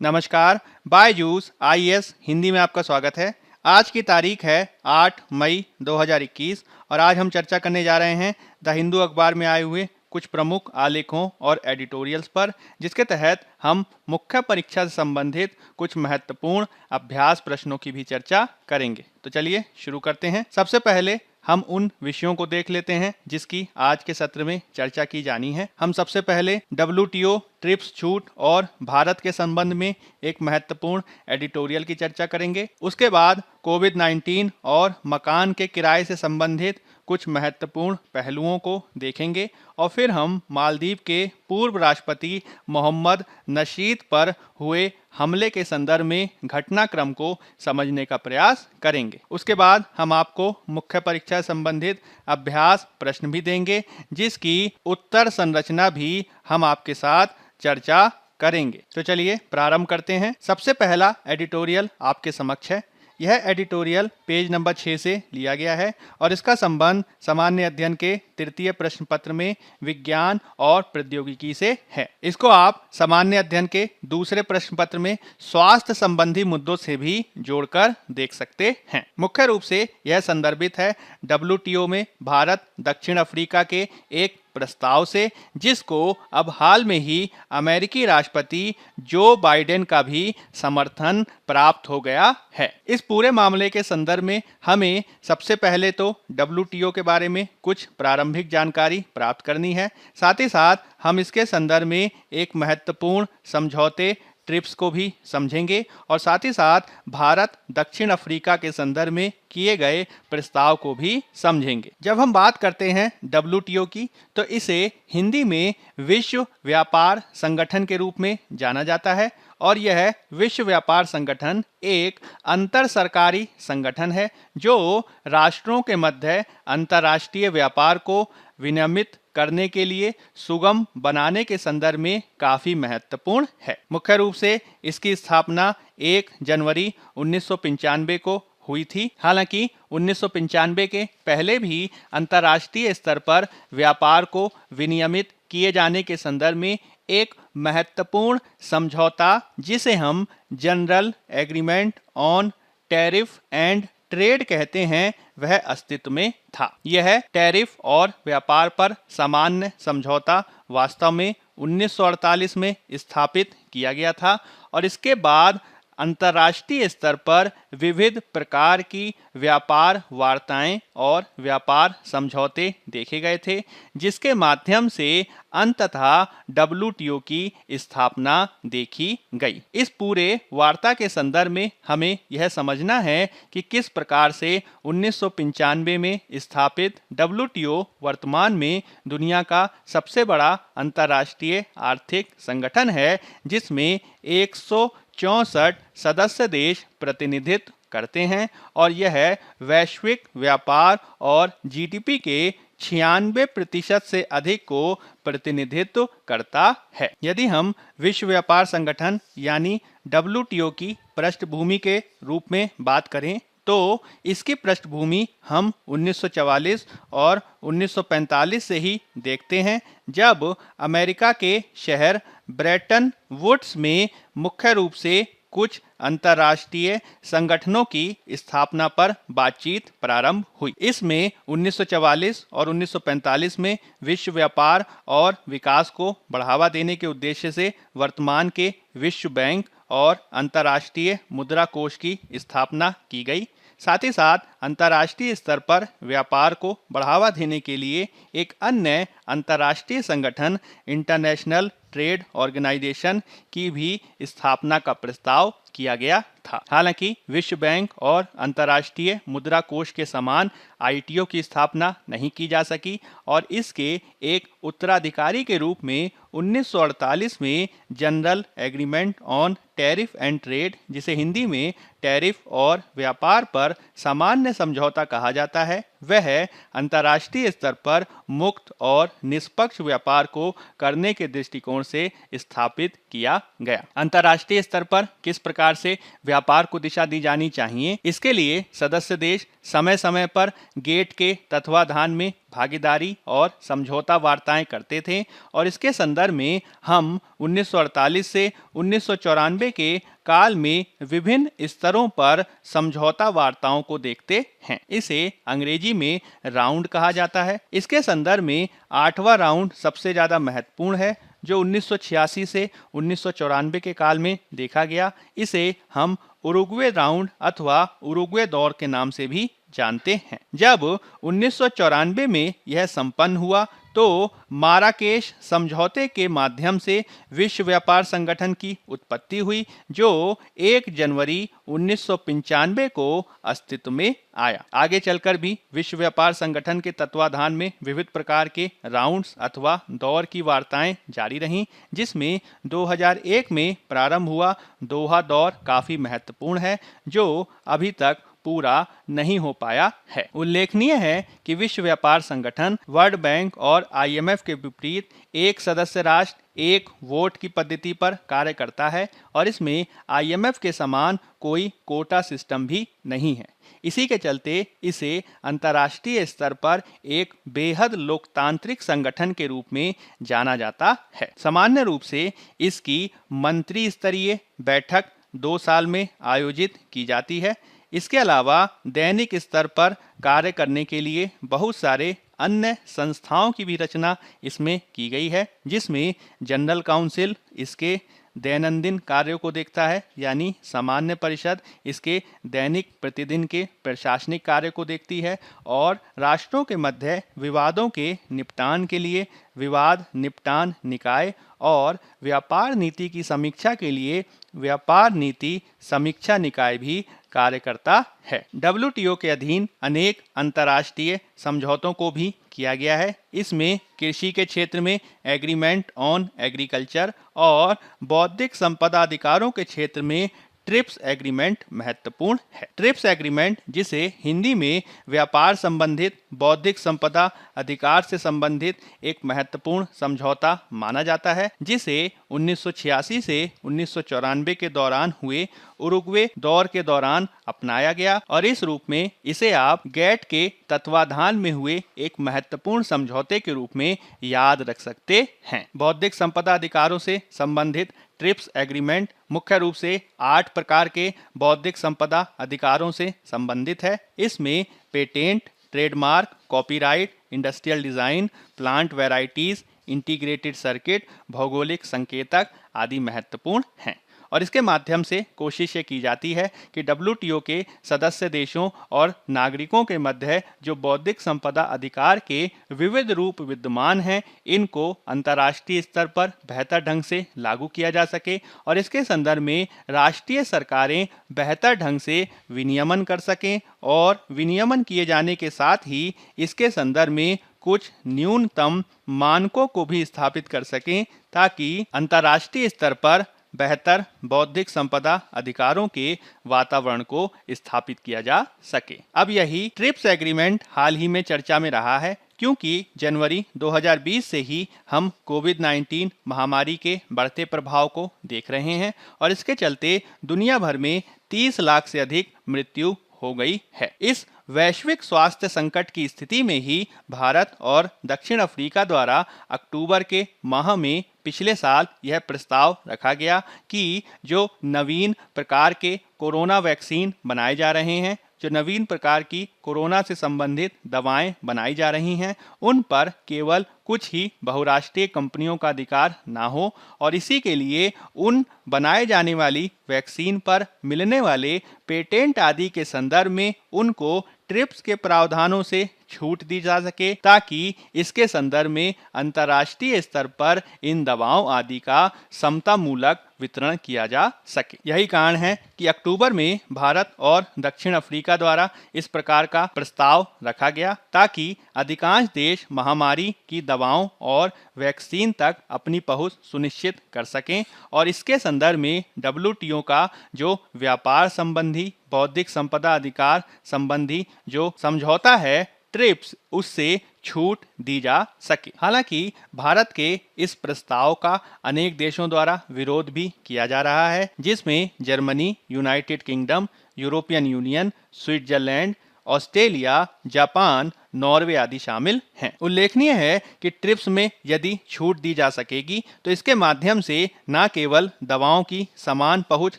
नमस्कार। बायजूस आईएएस हिंदी में आपका स्वागत है। आज की तारीख है 8 मई 2021 और आज हम चर्चा करने जा रहे हैं द हिंदू अखबार में आए हुए कुछ प्रमुख आलेखों और एडिटोरियल्स पर, जिसके तहत हम मुख्य परीक्षा से संबंधित कुछ महत्वपूर्ण अभ्यास प्रश्नों की भी चर्चा करेंगे। तो चलिए शुरू करते हैं। सबसे पहले हम उन विषयों को देख लेते हैं जिसकी आज के सत्र में चर्चा की जानी है। हम सबसे पहले डब्ल्यूटीओ, ट्रिप्स छूट और भारत के संबंध में एक महत्वपूर्ण एडिटोरियल की चर्चा करेंगे। उसके बाद कोविड-19 और मकान के किराए से संबंधित कुछ महत्वपूर्ण पहलुओं को देखेंगे और फिर हम मालदीव के पूर्व राष्ट्रपति मोहम्मद नशीद पर हुए हमले के संदर्भ में घटनाक्रम को समझने का प्रयास करेंगे। उसके बाद हम आपको मुख्य परीक्षा से संबंधित अभ्यास प्रश्न भी देंगे, जिसकी उत्तर संरचना भी हम आपके साथ चर्चा करेंगे। तो चलिए प्रारंभ करते हैं। सबसे पहला एडिटोरियल आपके समक्ष है। यह एडिटोरियल पेज नंबर 6 से लिया गया है और इसका संबंध सामान्य अध्ययन के तृतीय प्रश्न पत्र में विज्ञान और प्रौद्योगिकी से है। इसको आप सामान्य अध्ययन के दूसरे प्रश्न पत्र में स्वास्थ्य संबंधी मुद्दों से भी जोड़कर देख सकते हैं। मुख्य रूप से यह संदर्भित है डब्ल्यूटीओ में भारत दक्षिण अफ्रीका के एक प्रस्ताव से, जिसको अब हाल में ही अमेरिकी राष्ट्रपति जो बाइडेन का भी समर्थन प्राप्त हो गया है। इस पूरे मामले के संदर्भ में हमें सबसे पहले तो डब्ल्यूटीओ के बारे में कुछ प्रारंभिक जानकारी प्राप्त करनी है। साथ ही साथ हम इसके संदर्भ में एक महत्वपूर्ण समझौते ट्रिप्स को भी समझेंगे और साथ ही साथ भारत दक्षिण अफ्रीका के संदर्भ में किए गए प्रस्ताव को भी समझेंगे। जब हम बात करते हैं डब्ल्यूटीओ की, तो इसे हिंदी में विश्व व्यापार संगठन के रूप में जाना जाता है और यह विश्व व्यापार संगठन एक अंतर सरकारी संगठन है जो राष्ट्रों के मध्य अंतर्राष्ट्रीय व्यापार को विनियमित करने के लिए सुगम बनाने के संदर्भ में काफी महत्वपूर्ण है। मुख्य रूप से इसकी स्थापना 1 जनवरी 1995 को हुई थी। हालांकि 1995 के पहले भी अंतर्राष्ट्रीय स्तर पर व्यापार को विनियमित किए जाने के संदर्भ में एक महत्वपूर्ण समझौता, जिसे हम general agreement on tariff and trade कहते हैं, वह अस्तित्व में था। यह टैरिफ और व्यापार पर सामान्य समझौता वास्तव में 1948 में स्थापित किया गया था और इसके बाद अंतर्राष्ट्रीय स्तर पर विविध प्रकार की व्यापार वार्ताएं और व्यापार समझौते देखे गए थे, जिसके माध्यम से अंततः डब्ल्यूटीओ की स्थापना देखी गई। इस पूरे वार्ता के संदर्भ में हमें यह समझना है कि किस प्रकार से 1995 में स्थापित डब्ल्यूटीओ वर्तमान में दुनिया का सबसे बड़ा अंतर्राष्ट्रीय आर्थिक संगठन है, जिसमें 164 सदस्य देश प्रतिनिधित्व करते हैं और यह वैश्विक व्यापार और जीडीपी के 96% से अधिक को प्रतिनिधित्व करता है। यदि हम विश्व व्यापार संगठन यानी डब्ल्यूटीओ की पृष्ठभूमि के रूप में बात करें, तो इसकी पृष्ठभूमि हम 1944 और 1945 से ही देखते हैं, जब अमेरिका के शहर ब्रेटन वुड्स में मुख्य रूप से कुछ अंतर्राष्ट्रीय संगठनों की स्थापना पर बातचीत प्रारंभ हुई। इसमें 1944 और 1945 में विश्व व्यापार और विकास को बढ़ावा देने के उद्देश्य से वर्तमान के विश्व बैंक और अंतर्राष्ट्रीय मुद्रा कोष की स्थापना की गई। साथ ही साथ अंतर्राष्ट्रीय स्तर पर व्यापार को बढ़ावा देने के लिए एक अन्य अंतर्राष्ट्रीय संगठन इंटरनेशनल ट्रेड ऑर्गेनाइजेशन की भी स्थापना का प्रस्ताव किया गया था। हालांकि विश्व बैंक और अंतर्राष्ट्रीय मुद्रा कोष के समान आईटीओ की स्थापना नहीं की जा सकी और इसके एक उत्तराधिकारी के रूप में 1948 में general agreement on tariff and trade, जिसे हिंदी में टैरिफ और व्यापार पर सामान्य समझौता कहा जाता है, वह अंतर्राष्ट्रीय स्तर पर मुक्त और निष्पक्ष व्यापार को करने के दृष्टिकोण से स्थापित किया गया। अंतर्राष्ट्रीय स्तर पर किस प्रकार प्रकार से व्यापार को दिशा दी जानी चाहिए, इसके लिए सदस्य देश समय समय पर गेट के तत्वाधान में भागीदारी और समझौता वार्ताएं करते थे और इसके संदर्भ में हम 1948 से 1994 के काल में विभिन्न स्तरों पर समझौता वार्ताओं को देखते हैं। इसे अंग्रेजी में राउंड कहा जाता है। इसके संदर्भ में 8वां राउंड सबसे ज्यादा महत्वपूर्ण है, जो 1986 से 1994 के काल में देखा गया। इसे हम उरुग्वे राउंड अथवा उरुग्वे दौर के नाम से भी जानते हैं। जब 1994 में यह संपन्न हुआ तो माराकेश समझौते के माध्यम से विश्व व्यापार संगठन की उत्पत्ति हुई, जो 1 जनवरी 1995 को अस्तित्व में आया। आगे चलकर भी विश्व व्यापार संगठन के तत्वाधान में विविध प्रकार के राउंड्स अथवा दौर की वार्ताएं जारी रहीं, जिसमें 2001 में प्रारंभ हुआ दोहा दौर काफी महत्वपूर्ण है, जो अभी तक पूरा नहीं हो पाया है। उल्लेखनीय है कि विश्व व्यापार संगठन वर्ल्ड बैंक और IMF के विपरीत एक सदस्य राष्ट्र एक वोट की पद्धति पर कार्य करता है और इसमें IMF के समान कोई कोटा सिस्टम भी नहीं है। इसी के चलते इसे अंतर्राष्ट्रीय स्तर पर एक बेहद लोकतांत्रिक संगठन के रूप में जाना जाता है। सामान्य रूप से इसकी मंत्री स्तरीय बैठक 2 साल में आयोजित की जाती है। इसके अलावा दैनिक स्तर पर कार्य करने के लिए बहुत सारे अन्य संस्थाओं की भी रचना इसमें की गई है, जिसमें जनरल काउंसिल इसके दैनंदिन कार्यों को देखता है, यानी सामान्य परिषद इसके दैनिक प्रतिदिन के प्रशासनिक कार्य को देखती है और राष्ट्रों के मध्य विवादों के निपटान के लिए विवाद निपटान निकाय और व्यापार नीति की समीक्षा के लिए व्यापार नीति समीक्षा निकाय भी कार्य करता है। WTO के अधीन अनेक अंतर्राष्ट्रीय समझौतों को भी किया गया है। इसमें कृषि के क्षेत्र में एग्रीमेंट ऑन एग्रीकल्चर और बौद्धिक संपदा अधिकारों के क्षेत्र में ट्रिप्स एग्रीमेंट महत्वपूर्ण है। ट्रिप्स एग्रीमेंट, जिसे हिंदी में व्यापार संबंधित बौद्धिक संपदा अधिकार से संबंधित एक महत्वपूर्ण समझौता माना जाता है, जिसे 1986 से 1994 के दौरान हुए उरुग्वे दौर के दौरान अपनाया गया और इस रूप में इसे आप गेट के तत्वाधान में हुए एक महत्वपूर्ण समझौते के रूप में याद रख सकते हैं। बौद्धिक संपदा अधिकारों से संबंधित ट्रिप्स एग्रीमेंट मुख्य रूप से 8 प्रकार के बौद्धिक संपदा अधिकारों से संबंधित है। इसमें patent, trademark, copyright, industrial design, plant varieties, integrated circuit, भौगोलिक संकेतक आदि महत्वपूर्ण हैं और इसके माध्यम से कोशिश ये की जाती है कि WTO के सदस्य देशों और नागरिकों के मध्य जो बौद्धिक संपदा अधिकार के विविध रूप विद्यमान हैं, इनको अंतर्राष्ट्रीय स्तर पर बेहतर ढंग से लागू किया जा सके और इसके संदर्भ में राष्ट्रीय सरकारें बेहतर ढंग से विनियमन कर सकें और विनियमन किए जाने के साथ ही इसके संदर्भ में कुछ न्यूनतम मानकों को भी स्थापित कर सकें, ताकि अंतर्राष्ट्रीय स्तर पर बेहतर बौद्धिक संपदा अधिकारों के वातावरण को स्थापित किया जा सके। अब यही ट्रिप्स एग्रीमेंट हाल ही में चर्चा में रहा है, क्योंकि जनवरी 2020 से ही हम कोविड-19 महामारी के बढ़ते प्रभाव को देख रहे हैं और इसके चलते दुनिया भर में 30 लाख से अधिक मृत्यु हो गई है। इस वैश्विक स्वास्थ्य संकट की स्थिति में ही भारत और दक्षिण अफ्रीका द्वारा अक्टूबर के माह में पिछले साल यह प्रस्ताव रखा गया कि जो नवीन प्रकार के कोरोना वैक्सीन बनाए जा रहे हैं, जो नवीन प्रकार की कोरोना से संबंधित दवाएं बनाई जा रही हैं, उन पर केवल कुछ ही बहुराष्ट्रीय कंपनियों का अधिकार ना हो और इसी के लिए उन बनाए जाने वाली वैक्सीन पर मिलने वाले पेटेंट आदि के संदर्भ में उनको ट्रिप्स के प्रावधानों से छूट दी जा सके, ताकि इसके संदर्भ में अंतर्राष्ट्रीय स्तर पर इन दवाओं आदि का समतामूलक वितरण किया जा सके। यही कारण है कि अक्टूबर में भारत और दक्षिण अफ्रीका द्वारा इस प्रकार का प्रस्ताव रखा गया, ताकि अधिकांश देश महामारी की दवाओं और वैक्सीन तक अपनी पहुंच सुनिश्चित कर सकें और इसके संदर्भ में WTO का जो व्यापार संबंधी बौद्धिक संपदा अधिकार संबंधी जो समझौता है ट्रिप्स, उससे छूट दी जा सके। हालांकि भारत के इस प्रस्ताव का अनेक देशों द्वारा विरोध भी किया जा रहा है, जिसमें Germany, United kingdom, European union, Switzerland, Australia, Japan, Norway आदि शामिल हैं। उल्लेखनीय है कि ट्रिप्स में यदि छूट दी जा सकेगी तो इसके माध्यम से न केवल दवाओं की समान पहुंच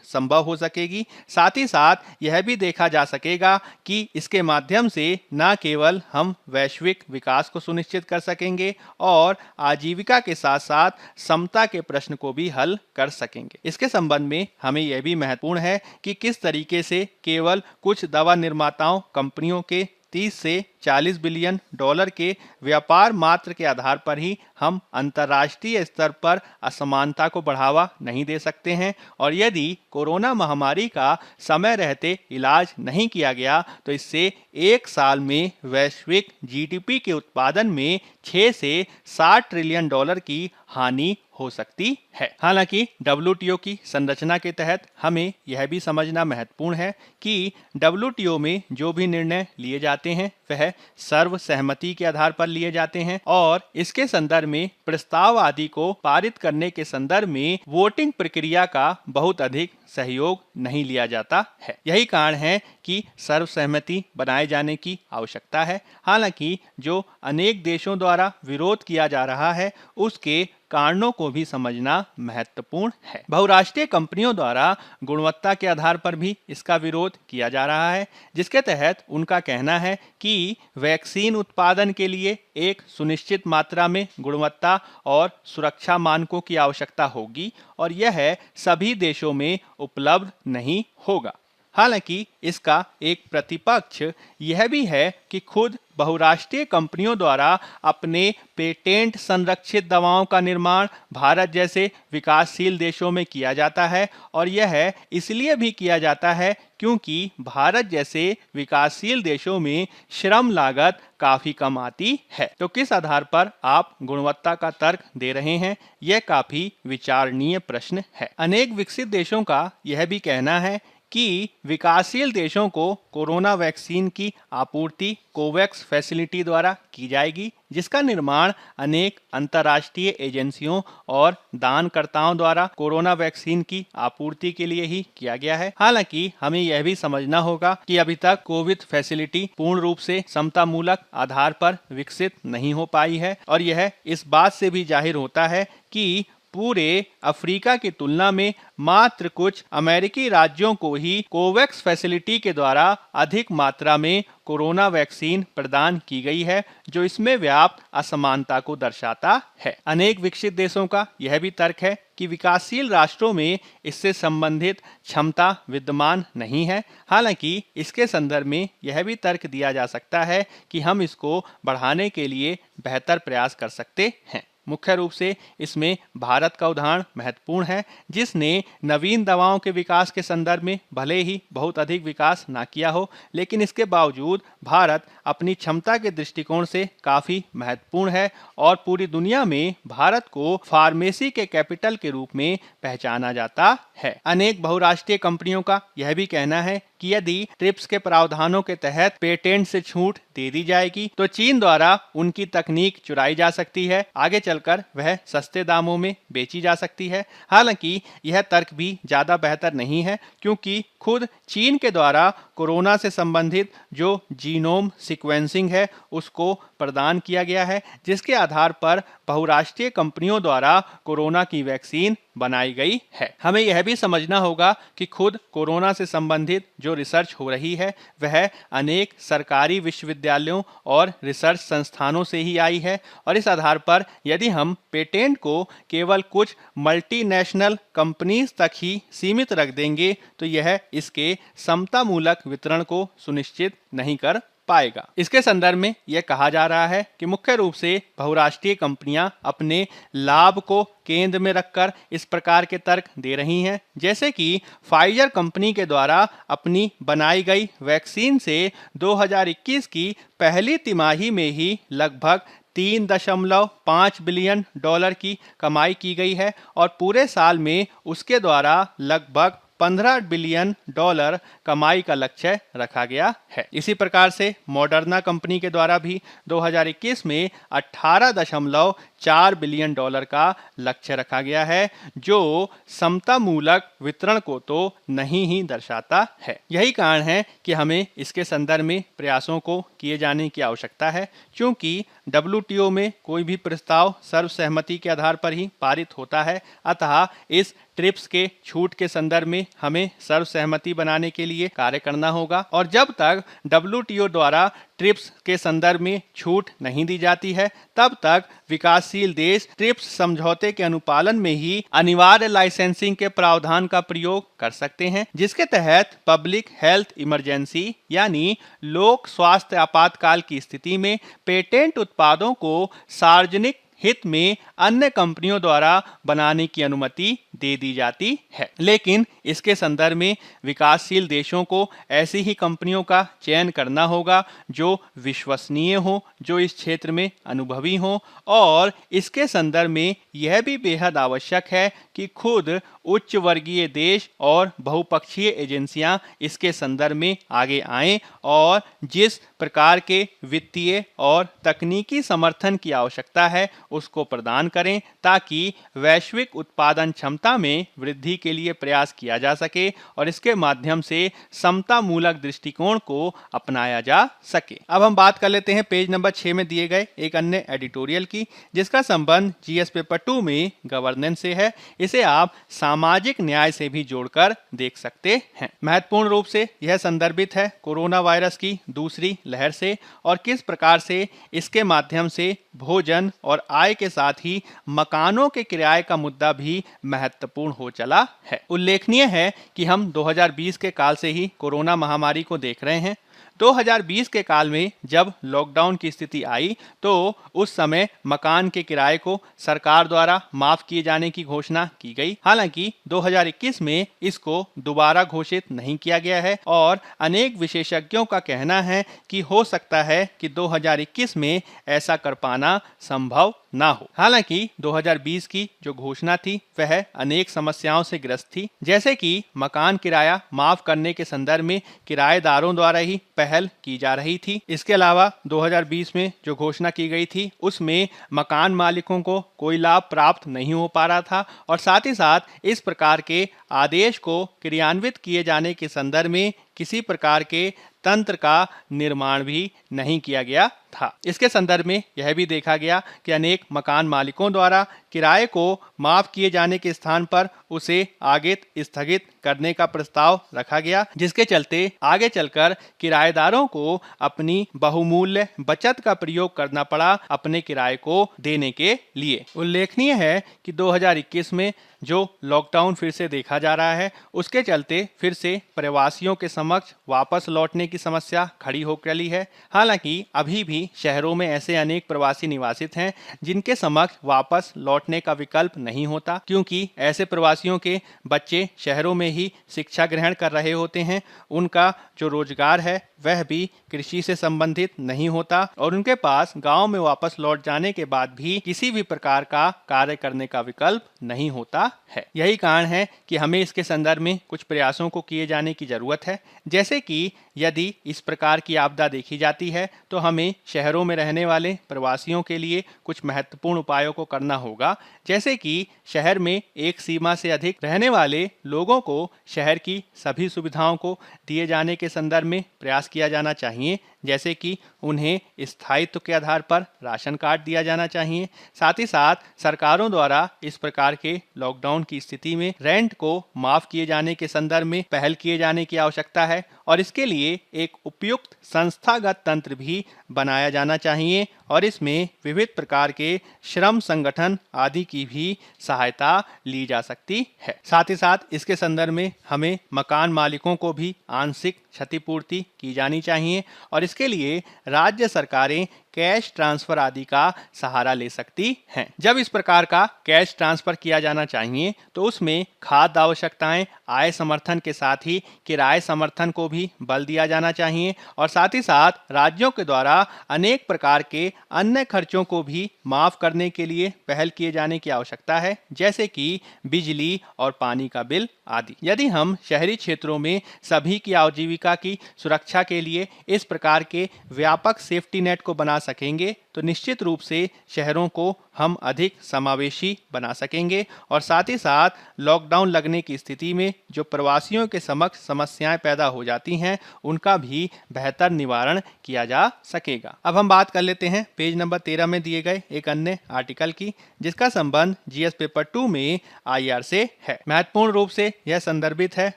संभव हो सकेगी, साथ ही साथ यह भी देखा जा सकेगा कि इसके माध्यम से न केवल हम वैश्विक विकास को सुनिश्चित कर सकेंगे और आजीविका के साथ साथ समता के प्रश्न को भी हल कर सकेंगे। इसके संबंध में हमें यह भी महत्वपूर्ण है कि किस तरीके से केवल कुछ दवा निर्माताओं कंपनियों के 30 से 40 बिलियन डॉलर के व्यापार मात्र के आधार पर ही हम अंतर्राष्ट्रीय स्तर पर असमानता को बढ़ावा नहीं दे सकते हैं, और यदि कोरोना महामारी का समय रहते इलाज नहीं किया गया तो इससे एक साल में वैश्विक जीडीपी के उत्पादन में 6 से 60 ट्रिलियन डॉलर की हानि हो सकती है। हालांकि डब्ल्यूटीओ की संरचना के तहत हमें यह भी समझना महत्वपूर्ण है कि डब्ल्यूटीओ में जो भी निर्णय लिए जाते हैं वह सर्वसहमति के आधार पर लिए जाते हैं और इसके संदर्भ में प्रस्ताव आदि को पारित करने के संदर्भ में वोटिंग प्रक्रिया का बहुत अधिक सहयोग नहीं लिया जाता है। यही कारण है कि सर्वसहमति बनाए जाने की आवश्यकता है। हालांकि जो अनेक देशों द्वारा विरोध किया जा रहा है उसके कारणों को भी समझना महत्वपूर्ण है। बहुराष्ट्रीय कंपनियों द्वारा गुणवत्ता के आधार पर भी इसका विरोध किया जा रहा है, जिसके तहत उनका कहना है कि वैक्सीन उत्पादन के लिए एक सुनिश्चित मात्रा में गुणवत्ता और सुरक्षा मानकों की आवश्यकता होगी और यह सभी देशों में उपलब्ध नहीं होगा। हालांकि इसका एक प्रतिपक्ष यह भी है कि खुद बहुराष्ट्रीय कंपनियों द्वारा अपने पेटेंट संरक्षित दवाओं का निर्माण भारत जैसे विकासशील देशों में किया जाता है और यह इसलिए भी किया जाता है क्योंकि भारत जैसे विकासशील देशों में श्रम लागत काफी कम आती है। तो किस आधार पर आप गुणवत्ता का तर्क दे रहे हैं, यह काफी विचारणीय प्रश्न है। अनेक विकसित देशों का यह भी कहना है कि विकासशील देशों को कोरोना वैक्सीन की आपूर्ति कोवैक्स फैसिलिटी द्वारा की जाएगी, जिसका निर्माण अनेक अंतर्राष्ट्रीय एजेंसियों और दानकर्ताओं द्वारा कोरोना वैक्सीन की आपूर्ति के लिए ही किया गया है। हालांकि हमें यह भी समझना होगा कि अभी तक कोविड फैसिलिटी पूर्ण रूप से समतामूलक आधार पर विकसित नहीं हो पाई है और यह इस बात से भी जाहिर होता है कि पूरे अफ्रीका की तुलना में मात्र कुछ अमेरिकी राज्यों को ही कोवैक्स फैसिलिटी के द्वारा अधिक मात्रा में कोरोना वैक्सीन प्रदान की गई है, जो इसमें व्याप्त असमानता को दर्शाता है। अनेक विकसित देशों का यह भी तर्क है कि विकासशील राष्ट्रों में इससे संबंधित क्षमता विद्यमान नहीं है। हालांकि इसके संदर्भ में यह भी तर्क दिया जा सकता है कि हम इसको बढ़ाने के लिए बेहतर प्रयास कर सकते हैं। मुख्य रूप से इसमें भारत का उदाहरण महत्वपूर्ण है, जिसने नवीन दवाओं के विकास के संदर्भ में भले ही बहुत अधिक विकास ना किया हो, लेकिन इसके बावजूद भारत अपनी क्षमता के दृष्टिकोण से काफ़ी महत्वपूर्ण है और पूरी दुनिया में भारत को फार्मेसी के कैपिटल के रूप में पहचाना जाता है। अनेक बहुराष्ट्रीय कंपनियों का यह भी कहना है कि यदि ट्रिप्स के प्रावधानों के तहत पेटेंट से छूट दे दी जाएगी तो चीन द्वारा उनकी तकनीक चुराई जा सकती है, आगे चलकर वह सस्ते दामों में बेची जा सकती है। हालांकि यह तर्क भी ज्यादा बेहतर नहीं है, क्योंकि खुद चीन के द्वारा कोरोना से संबंधित जो जीनोम सीक्वेंसिंग है उसको प्रदान किया गया है, जिसके आधार पर बहुराष्ट्रीय कंपनियों द्वारा कोरोना की वैक्सीन बनाई गई है। हमें यह भी समझना होगा कि खुद कोरोना से संबंधित जो रिसर्च हो रही है वह अनेक सरकारी विश्वविद्यालयों और रिसर्च संस्थानों से ही आई है और इस आधार पर यदि हम पेटेंट को केवल कुछ मल्टीनेशनल कंपनीज तक ही सीमित रख देंगे तो यह इसके समतामूलक वितरण को सुनिश्चित नहीं कर पाएगा। इसके संदर्भ में यह कहा जा रहा है कि मुख्य रूप से बहुराष्ट्रीय कंपनियां अपने लाभ को केंद्र में रखकर इस प्रकार के तर्क दे रही हैं, जैसे कि फाइजर कंपनी के द्वारा अपनी बनाई गई वैक्सीन से 2021 की पहली तिमाही में ही लगभग 3.5 बिलियन डॉलर की कमाई की गई है और पूरे साल में उसके द्वारा लगभग 15 बिलियन डॉलर कमाई का लक्ष्य रखा गया है। इसी प्रकार से मॉडर्ना कंपनी के द्वारा भी 2021 में 18.4 बिलियन डॉलर का लक्ष्य रखा गया है, जो समतामूलक वितरण को तो नहीं ही दर्शाता है। यही कारण है कि हमें इसके संदर्भ में प्रयासों को किए जाने की आवश्यकता है, क्योंकि WTO में कोई भी प्रस्ताव सर्वसहमति के आधार पर ही पारित होता है। अतः इस ट्रिप्स के छूट के संदर्भ में हमें सर्वसहमति बनाने के लिए कार्य करना होगा, और जब तक WTO द्वारा ट्रिप्स के संदर्भ में छूट नहीं दी जाती है, तब तक विकासशील देश ट्रिप्स समझौते के अनुपालन में ही अनिवार्य लाइसेंसिंग के प्रावधान का प्रयोग कर सकते हैं, जिसके तहत पब्लिक हेल्थ इमरजेंसी यानी लोक स्वास्थ्य आपातकाल की स्थिति में पेटेंट उत्पादों को सार्वजनिक हित में अन्य कंपनियों द्वारा बनाने की अनुमति दे दी जाती है। लेकिन इसके संदर्भ में विकासशील देशों को ऐसी ही कंपनियों का चयन करना होगा जो विश्वसनीय हो, जो इस क्षेत्र में अनुभवी हो, और इसके संदर्भ में यह भी बेहद आवश्यक है कि खुद उच्च वर्गीय देश और बहुपक्षीय एजेंसियां इसके संदर्भ में आगे आएं और जिस प्रकार के वित्तीय और तकनीकी समर्थन की आवश्यकता है उसको प्रदान करें, ताकि वैश्विक उत्पादन क्षमता में वृद्धि के लिए प्रयास किया जा सके और इसके माध्यम से समतामूलक दृष्टिकोण को अपनाया जा सके। अब हम बात कर लेते हैं पेज नंबर 6 में दिए गए एक अन्य एडिटोरियल की, जिसका संबंध GS पेपर 2 में गवर्नेंस से है। इसे आप सामाजिक न्याय से भी जोड़कर देख सकते हैं। महत्वपूर्ण रूप से यह संदर्भित है कोरोना वायरस की दूसरी लहर से और किस प्रकार से इसके माध्यम से भोजन और आय के साथ ही मकानों के किराए का मुद्दा भी महत्वपूर्ण हो चला है। उल्लेखनीय है कि हम 2020 के काल से ही कोरोना महामारी को देख रहे हैं। 2020 के काल में जब लॉकडाउन की स्थिति आई तो उस समय मकान के किराए को सरकार द्वारा माफ किए जाने की घोषणा की गई। हालांकि 2021 में इसको दोबारा घोषित नहीं किया गया है और अनेक विशेषज्ञों का कहना है कि हो सकता है कि 2021 में ऐसा कर पाना संभव ना हो। हालांकि 2020 की जो घोषणा थी वह अनेक समस्याओं से ग्रस्त थी, जैसे कि मकान किराया माफ करने के संदर्भ में किराएदारों द्वारा ही पहल की जा रही थी। इसके अलावा 2020 में जो घोषणा की गई थी उसमें मकान मालिकों को कोई लाभ प्राप्त नहीं हो पा रहा था और साथ ही साथ इस प्रकार के आदेश को क्रियान्वित किए जाने के संदर्भ में किसी प्रकार के तंत्र का निर्माण भी नहीं किया गया था। इसके संदर्भ में यह भी देखा गया कि अनेक मकान मालिकों द्वारा किराए को माफ किए जाने के स्थान पर उसे आगे स्थगित करने का प्रस्ताव रखा गया, जिसके चलते आगे चलकर किराएदारों को अपनी बहुमूल्य बचत का प्रयोग करना पड़ा अपने किराए को देने के लिए। उल्लेखनीय है कि 2021 में जो लॉकडाउन फिर से देखा जा रहा है उसके चलते फिर से प्रवासियों के समक्ष वापस लौटने की समस्या खड़ी हो चली है। हालांकि अभी भी शहरों में ऐसे अनेक प्रवासी निवासित हैं जिनके समक्ष वापस लौटने का विकल्प नहीं होता, क्योंकि ऐसे प्रवासियों के बच्चे शहरों में ही शिक्षा ग्रहण कर रहे होते हैं। उनका जो रोजगार है वह भी कृषि से संबंधित नहीं होता और उनके पास गांव में वापस लौट जाने के बाद भी किसी भी प्रकार का कार्य करने का विकल्प नहीं होता है। यही कारण है कि हमें इसके संदर्भ में कुछ प्रयासों को किए जाने की जरूरत है, जैसे कि यदि इस प्रकार की आपदा देखी जाती है तो हमें शहरों में रहने वाले प्रवासियों के लिए कुछ महत्वपूर्ण उपायों को करना होगा, जैसे कि शहर में एक सीमा से अधिक रहने वाले लोगों को शहर की सभी सुविधाओं को दिए जाने के संदर्भ में प्रयास किया जाना चाहिए, जैसे कि उन्हें स्थायित्व के आधार पर राशन कार्ड दिया जाना चाहिए। साथ ही साथ सरकारों द्वारा इस प्रकार के लॉकडाउन की स्थिति में रेंट को माफ किए जाने के संदर्भ में पहल किए जाने की आवश्यकता है और इसके लिए एक उपयुक्त संस्थागत तंत्र भी बनाया जाना चाहिए और इसमें विविध प्रकार के श्रम संगठन आदि की भी सहायता ली जा सकती है। साथ ही साथ इसके संदर्भ में हमें मकान मालिकों को भी आंशिक क्षतिपूर्ति की जानी चाहिए और इसके लिए राज्य सरकारें कैश ट्रांसफर आदि का सहारा ले सकती हैं। जब इस प्रकार का कैश ट्रांसफर किया जाना चाहिए तो उसमें खाद्य आवश्यकताएं, आय समर्थन के साथ ही किराए समर्थन को भी बल दिया जाना चाहिए और साथ ही साथ राज्यों के द्वारा अनेक प्रकार के अन्य खर्चों को भी माफ करने के लिए पहल किए जाने की आवश्यकता है, जैसे कि बिजली और पानी का बिल आदि। यदि हम शहरी क्षेत्रों में सभी की आजीविका की सुरक्षा के लिए इस प्रकार के व्यापक सेफ्टी नेट को बना सकेंगे तो निश्चित रूप से शहरों को हम अधिक समावेशी बना सकेंगे और साथ ही साथ लॉकडाउन लगने की स्थिति में जो प्रवासियों के समक्ष समस्याएं पैदा हो जाती हैं उनका भी बेहतर निवारण किया जा सकेगा। अब हम बात कर लेते हैं पेज नंबर 13 में दिए गए एक अन्य आर्टिकल की, जिसका संबंध जीएस पेपर 2 में आईआर से है। महत्वपूर्ण रूप से यह संदर्भित है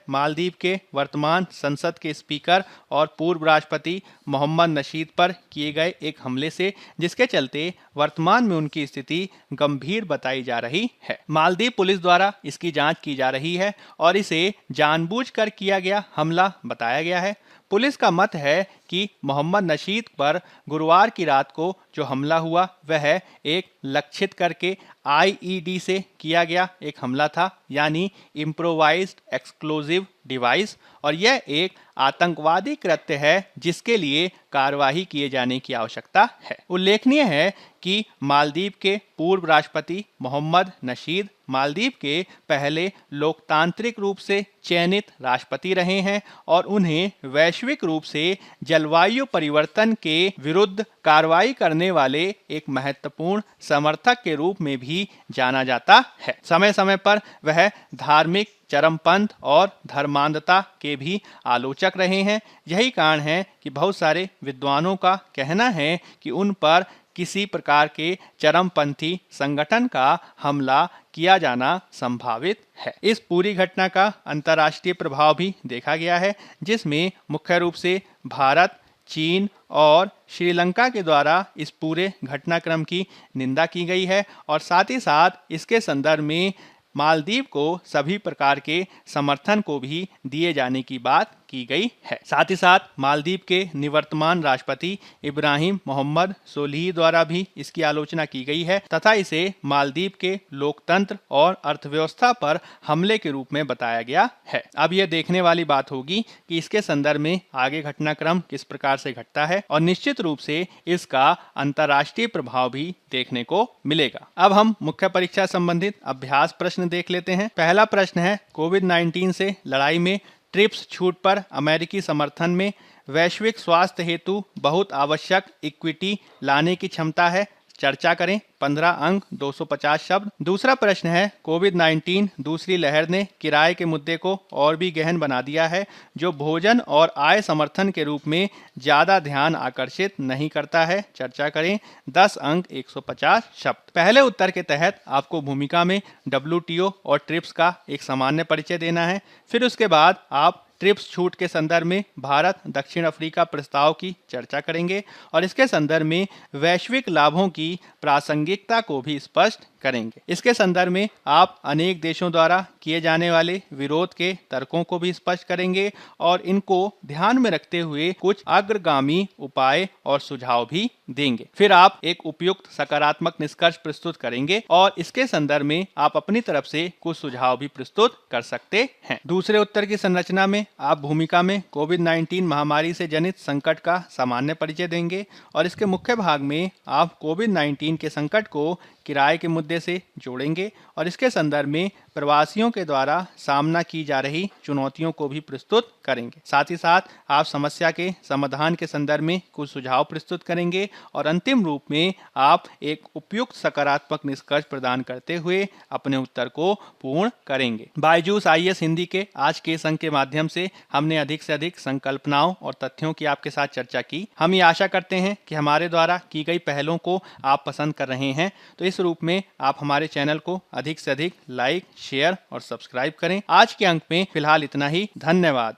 मालदीव के वर्तमान संसद के स्पीकर और पूर्व राष्ट्रपति मोहम्मद नशीद पर किए गए एक हमले से, जिसके चलते वर्तमान में उनकी स्थिति गंभीर बताई जा रही है। मालदीव पुलिस द्वारा इसकी जांच की जा रही है और इसे जानबूझकर किया गया हमला बताया गया है। पुलिस का मत है कि मोहम्मद नशीद पर गुरुवार की रात को जो हमला हुआ वह एक लक्षित करके आईईडी से किया गया एक हमला था, यानी इम्प्रोवाइज्ड एक्सप्लोजिव डिवाइस, और यह एक आतंकवादी कृत्य है जिसके लिए कार्यवाही किए जाने की आवश्यकता है। उल्लेखनीय है कि मालदीव के पूर्व राष्ट्रपति मोहम्मद नशीद मालदीव के पहले लोकतांत्रिक रूप से चयनित राष्ट्रपति रहे हैं और उन्हें वैश्विक रूप से जलवायु परिवर्तन के विरुद्ध कार्रवाई करने वाले एक महत्वपूर्ण समर्थक के रूप में भी जाना जाता है। समय समय पर वह धार्मिक चरमपंथ और धर्मांधता के भी आलोचक रहे हैं। यही कारण है कि बहुत सारे विद्वानों का कहना है कि उन पर किसी प्रकार के चरमपंथी संगठन का हमला किया जाना संभावित है। इस पूरी घटना का अंतर्राष्ट्रीय प्रभाव भी देखा गया है, जिसमें मुख्य रूप से भारत, चीन और श्रीलंका के द्वारा इस पूरे घटनाक्रम की निंदा की गई है और साथ ही साथ इसके संदर्भ में मालदीव को सभी प्रकार के समर्थन को भी दिए जाने की बात की गई है। साथ ही साथ मालदीव के निवर्तमान राष्ट्रपति इब्राहिम मोहम्मद सोलिह द्वारा भी इसकी आलोचना की गई है तथा इसे मालदीव के लोकतंत्र और अर्थव्यवस्था पर हमले के रूप में बताया गया है। अब यह देखने वाली बात होगी कि इसके संदर्भ में आगे घटनाक्रम किस प्रकार से घटता है और निश्चित रूप से इसका अंतर्राष्ट्रीय प्रभाव भी देखने को मिलेगा। अब हम मुख्य परीक्षा संबंधित अभ्यास प्रश्न देख लेते हैं। पहला प्रश्न है, कोविड-19 से लड़ाई में ट्रिप्स छूट पर अमेरिकी समर्थन में वैश्विक स्वास्थ्य हेतु बहुत आवश्यक इक्विटी लाने की क्षमता है, चर्चा करें। 15 अंक 250 शब्द। दूसरा प्रश्न है, कोविड-19 दूसरी लहर ने किराए के मुद्दे को और भी गहन बना दिया है, जो भोजन और आय समर्थन के रूप में ज्यादा ध्यान आकर्षित नहीं करता है, चर्चा करें। 10 अंक 150 शब्द। पहले उत्तर के तहत आपको भूमिका में WTO और ट्रिप्स का एक सामान्य परिचय देना है। फिर उसके बाद आप ट्रिप्स छूट के संदर्भ में भारत दक्षिण अफ्रीका प्रस्ताव की चर्चा करेंगे और इसके संदर्भ में वैश्विक लाभों की प्रासंगिकता को भी स्पष्ट करेंगे। इसके संदर्भ में आप अनेक देशों द्वारा किए जाने वाले विरोध के तर्कों को भी स्पष्ट करेंगे और इनको ध्यान में रखते हुए कुछ अग्रगामी उपाय और सुझाव भी देंगे। फिर आप एक उपयुक्त सकारात्मक निष्कर्ष प्रस्तुत करेंगे और इसके संदर्भ में आप अपनी तरफ से कुछ सुझाव भी प्रस्तुत कर सकते हैं। दूसरे उत्तर की संरचना में आप भूमिका में कोविड-19 महामारी से जनित संकट का सामान्य परिचय देंगे और इसके मुख्य भाग में आप कोविड-19 के संकट को किराए के मुद्दे से जोड़ेंगे और इसके संदर्भ में प्रवासियों के द्वारा सामना की जा रही चुनौतियों को भी प्रस्तुत करेंगे। साथ ही साथ आप समस्या के समाधान के संदर्भ में कुछ सुझाव प्रस्तुत करेंगे और अंतिम रूप में आप एक उपयुक्त सकारात्मक निष्कर्ष प्रदान करते हुए अपने उत्तर को पूर्ण करेंगे। बायजूस आईएएस हिंदी के आज के अंक के माध्यम से हमने अधिक से अधिक संकल्पनाओं और तथ्यों की आपके साथ चर्चा की। हम ये आशा करते हैं कि हमारे द्वारा की गई पहलों को आप पसंद कर रहे हैं, तो इस रूप में आप हमारे चैनल को अधिक से अधिक लाइक, शेयर और सब्सक्राइब करें। आज के अंक में फिलहाल इतना ही। धन्यवाद।